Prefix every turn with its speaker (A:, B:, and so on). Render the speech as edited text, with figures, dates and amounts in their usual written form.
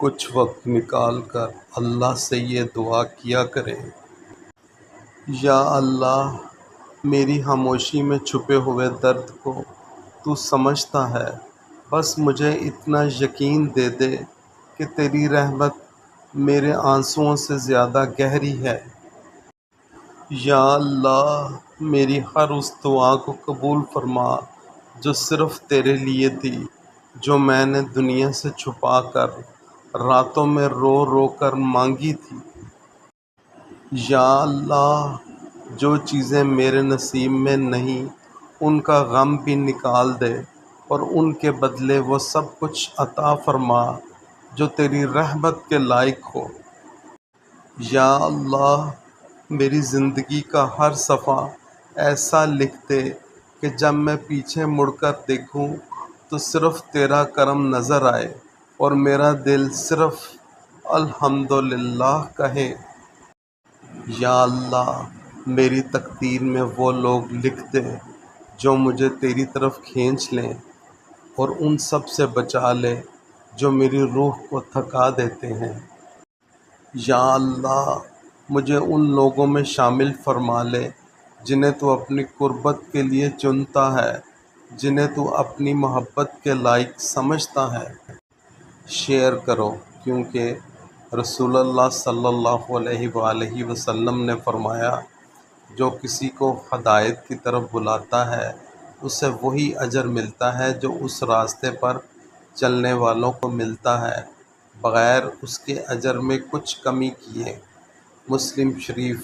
A: کچھ وقت نکال کر اللہ سے یہ دعا کیا کریں: یا اللہ، میری خاموشی میں چھپے ہوئے درد کو تو سمجھتا ہے، بس مجھے اتنا یقین دے دے کہ تیری رحمت میرے آنسوؤں سے زیادہ گہری ہے۔ یا اللہ، میری ہر اس دعا کو قبول فرما جو صرف تیرے لیے تھی، جو میں نے دنیا سے چھپا کر راتوں میں رو رو کر مانگی تھی۔ یا اللہ، جو چیزیں میرے نصیب میں نہیں ان کا غم بھی نکال دے اور ان کے بدلے وہ سب کچھ عطا فرما جو تیری رحمت کے لائق ہو۔ یا اللہ، میری زندگی کا ہر صفحہ ایسا لکھ دے کہ جب میں پیچھے مڑ کر دیکھوں تو صرف تیرا کرم نظر آئے اور میرا دل صرف الحمدللہ کہے۔ یا اللہ، میری تقدیر میں وہ لوگ لکھ دے جو مجھے تیری طرف کھینچ لیں، اور ان سب سے بچا لے جو میری روح کو تھکا دیتے ہیں۔ یا اللہ، مجھے ان لوگوں میں شامل فرما لے جنہیں تو اپنی قربت کے لیے چنتا ہے، جنہیں تو اپنی محبت کے لائق سمجھتا ہے۔ شیئر کرو، کیونکہ رسول اللہ صلی اللہ علیہ وآلہ وسلم نے فرمایا، جو کسی کو ہدایت کی طرف بلاتا ہے اسے وہی اجر ملتا ہے جو اس راستے پر چلنے والوں کو ملتا ہے، بغیر اس کے اجر میں کچھ کمی کیے۔ مسلم شریف۔